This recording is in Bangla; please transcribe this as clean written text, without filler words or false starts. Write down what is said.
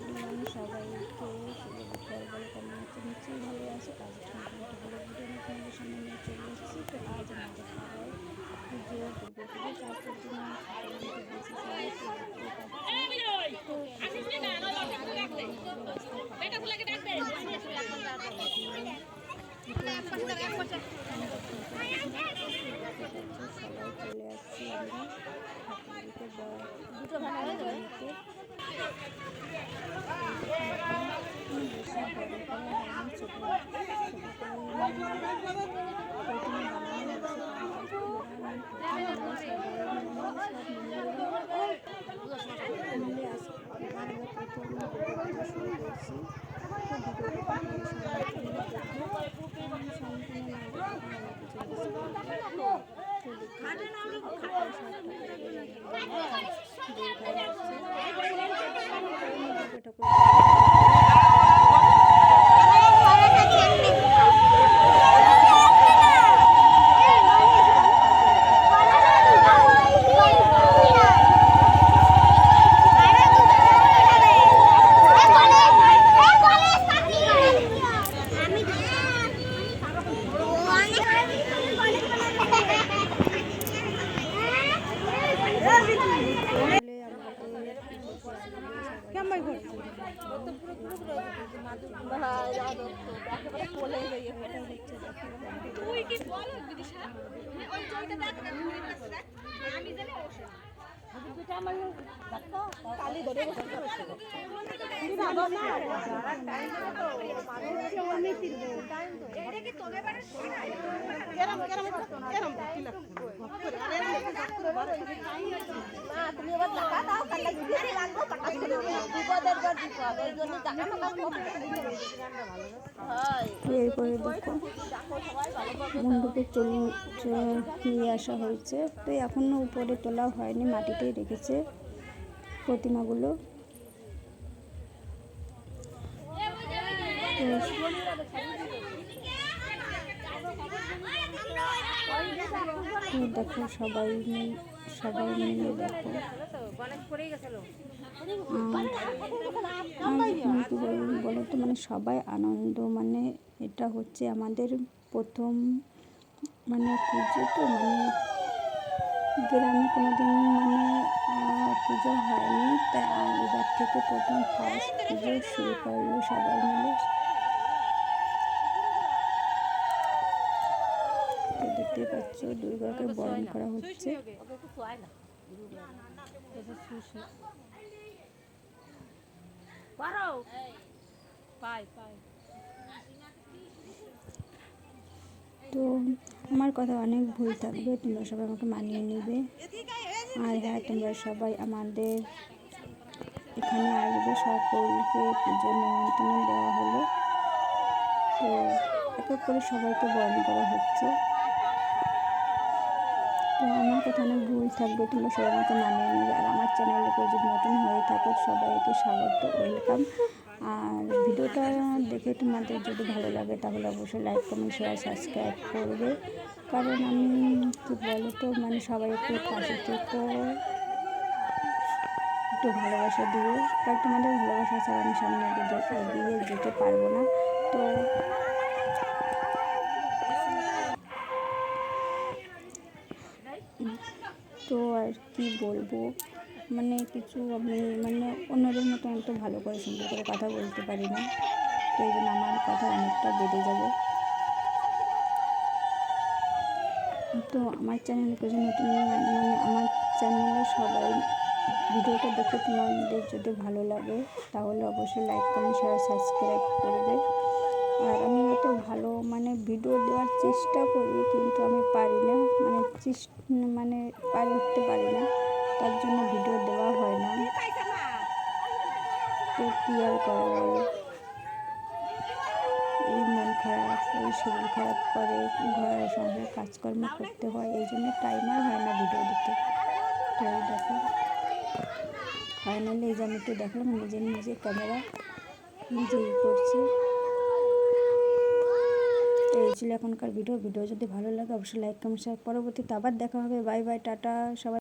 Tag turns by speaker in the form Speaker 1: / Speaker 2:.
Speaker 1: এভরিওয়ান, সবাইকে শুভ বিকাল বলে কেমন আছে? নিশ্চয়ই ভালো আছে। আজ একটা ভালো ভিডিও নিয়ে তোমাদের সামনে নিয়ে চলে এসেছি। তো আজ আমাদের পাড়ায় পুজো, দুর্গা পুজো, তারপর দিন সকালে উঠে দিয়েছি সবাই, তো দেখতেই পাচ্ছি। তো সবাই চলে আসছি আমরা ঠাকুরকে দুটো ভাড়া নিতে। বেশি বড় করা হয়নি, ছোট প্রথমে বানানো হয়েছে। মিলে আমরা প্রথম দুর্গা পুজো শুরু করছি। তো ভিডিওটা সম্পূর্ণ দেখবে, সম্পূর্ণ না দেখে অনেক কিছু এরপরে দেখো মণ্ডপে নিয়ে আসা হয়েছে। তো এখনো উপরে তোলা হয়নি, মাটিতেই রেখেছে প্রতিমাগুলো। দেখো সবাই মিলে দেখো বলো তো, মানে সবাই আনন্দ, মানে এটা হচ্ছে আমাদের প্রথম মানে পুজো। তো মানে গ্রামে কোনোদিন মানে পুজো হয়নি, তাই এবার থেকে প্রথম ফার্স্ট পুজো শুরু করলো সবাই মিলে। তো দেখতে পাচ্ছ দুর্গাকে বরণ করা হচ্ছে। তো আমার কথা অনেক ভুল থাকবে, তোমরা সবাই আমাকে মানিয়ে নেবে। আর হ্যাঁ, তোমরা সবাই আমাদের এখানে আসবে, সকলকে পুজোর নিমন্ত্রণ দেওয়া হলো। তো এক এক করে সবাইকে বরণ করা হচ্ছে। তো আমার কথা অনেক ভুল থাকবে, তোমরা সবাই আমাকে মানিয়ে নেবে। আর আমার চ্যানেলে যদি নতুন হয়ে থাকো, সবাইকে স্বাগত, ওয়েলকাম। আর ভিডিওটা দেখে তোমাদের যদি ভালো লাগে তাহলে অবশ্যই লাইক, কমেন্ট, শেয়ার, সাবস্ক্রাইব করবে। কারণ আমি কী বলো তো, মানে সবাই একটু পাশে থেকো, একটু ভালোবাসা দিও। কারণ তোমাদের ভালোবাসা ছাড়া আমি সামনে এগিয়ে যেতে পারবো না। তো আর কি বলবো, মানে কিছু আমি মানে অন্যদের মতো এত ভালো করে সুন্দর করে কথা বলতে পারি না। তো এই জন্য আমার কথা অনেকটা বেড়ে যাবে। তো আমার চ্যানেলে নতুন মানে আমার চ্যানেলে সবাই ভিডিওটা দেখে তোমাদের যদি ভালো লাগে তাহলে অবশ্যই লাইক, কমেন্ট, শেয়ার, সাবস্ক্রাইব করবে। আর আমি অত ভালো মানে ভিডিও দেওয়ার চেষ্টা করি, কিন্তু আমি পারি না, মানে উঠতে পারি না, তার জন্য ভিডিও দেওয়া হয় না। তো কী আর করা বলো, এই মন খারাপ, এই শরীর খারাপ করে, ঘরের সঙ্গে কাজকর্ম করতে হয়, এই জন্য টাইম আর হয় না ভিডিও দিতে। তো দেখো ফাইনালি এই যে আমি একটু দেখলাম নিজে ক্যামেরা নিজেই করছি। তো এই ছিল এখনকার ভিডিও যদি ভালো লাগে অবশ্যই লাইক, কমেন্ট, শেয়ার। পরবর্তীতে আবার দেখা হবে। বাই বাই, টাটা সবাই।